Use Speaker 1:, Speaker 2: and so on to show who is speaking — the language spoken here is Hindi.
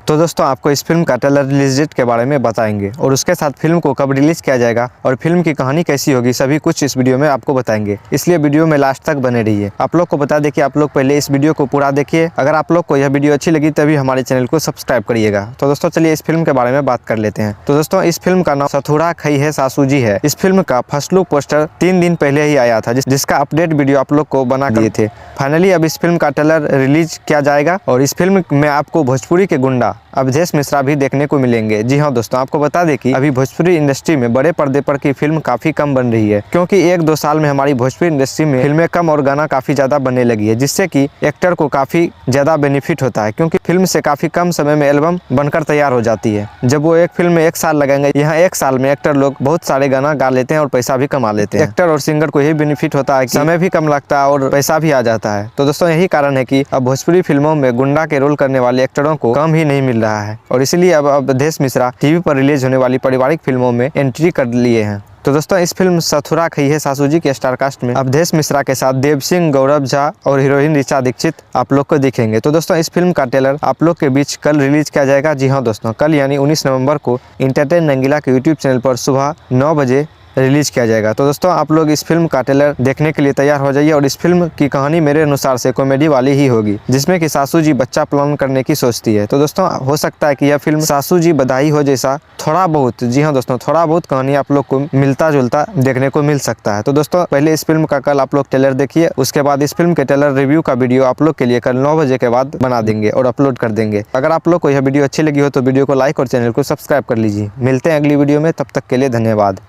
Speaker 1: तो दोस्तों आपको इस फिल्म का ट्रेलर रिलीज डेट के बारे में बताएंगे और उसके साथ फिल्म को कब रिलीज किया जाएगा और फिल्म की कहानी कैसी होगी, सभी कुछ इस वीडियो में आपको बताएंगे। इसलिए वीडियो में लास्ट तक बने रहिए। आप लोग को बता दें कि आप लोग पहले इस वीडियो को पूरा देखिए। अगर आप लोग को यह वीडियो अच्छी लगी तभी हमारे चैनल को सब्सक्राइब करिएगा। तो दोस्तों चलिए इस फिल्म के बारे में बात कर लेते हैं। तो दोस्तों इस फिल्म का नाम सथुरा खई है सासू जी है। इस फिल्म का फर्स्ट लुक पोस्टर 3 दिन पहले ही आया था, जिसका अपडेट वीडियो आप लोग को बना दिए थे। फाइनली अब इस फिल्म का ट्रेलर रिलीज किया जाएगा और इस फिल्म में आपको भोजपुरी के गुंडा अवधेश मिश्रा भी देखने को मिलेंगे। जी हाँ दोस्तों, आपको बता दें कि अभी भोजपुरी इंडस्ट्री में बड़े पर्दे पर की फिल्म काफी कम बन रही है, क्योंकि 1-2 साल में हमारी भोजपुरी इंडस्ट्री में फिल्में कम और गाना काफी ज्यादा बनने लगी है, जिससे कि एक्टर को काफी ज्यादा बेनिफिट होता है, क्योंकि फिल्म से काफी कम समय में एल्बम बनकर तैयार हो जाती है। जब वो एक फिल्म में 1 साल लगेंगे, यहाँ 1 साल में एक्टर लोग बहुत सारे गाना गा लेते हैं और पैसा भी कमा लेते हैं। एक्टर और सिंगर को यही बेनिफिट होता है कि समय भी कम लगता है और पैसा भी आ जाता है। तो दोस्तों यही कारण है कि अब भोजपुरी फिल्मों में गुंडा के रोल करने वाले एक्टरों को काम ही नहीं मिल रहा है और इसलिए अब अवधेश मिश्रा टीवी पर रिलीज होने वाली पारिवारिक फिल्मों में एंट्री कर लिए हैं। तो दोस्तों इस फिल्म सथुरा खई है सासू जी के स्टार कास्ट में अवधेश मिश्रा के साथ देव सिंह, गौरव झा और हीरोइन ऋचा दीक्षित आप लोग को दिखेंगे। तो दोस्तों इस फिल्म का ट्रेलर आप लोग के बीच कल रिलीज किया जाएगा। जी हाँ दोस्तों, कल यानी 19 नवंबर को एंटरटेन रंगीला के यूट्यूब चैनल पर सुबह 9 बजे रिलीज किया जाएगा। तो दोस्तों आप लोग इस फिल्म का ट्रेलर देखने के लिए तैयार हो जाइए। और इस फिल्म की कहानी मेरे अनुसार से कॉमेडी वाली ही होगी, जिसमें कि सासू जी बच्चा प्लान करने की सोचती है। तो दोस्तों हो सकता है कि यह फिल्म सासू जी बधाई हो जैसा थोड़ा बहुत, जी हाँ दोस्तों, थोड़ा बहुत कहानी आप लोग को मिलता जुलता देखने को मिल सकता है। तो दोस्तों पहले इस फिल्म का कल आप लोग ट्रेलर देखिए, उसके बाद इस फिल्म के ट्रेलर रिव्यू का वीडियो आप लोग के लिए कल 9 बजे के बाद बना देंगे और अपलोड कर देंगे। अगर आप लोग को यह वीडियो अच्छी लगी हो तो वीडियो को लाइक और चैनल को सब्सक्राइब कर लीजिए। मिलते हैं अगली वीडियो में, तब तक के लिए धन्यवाद।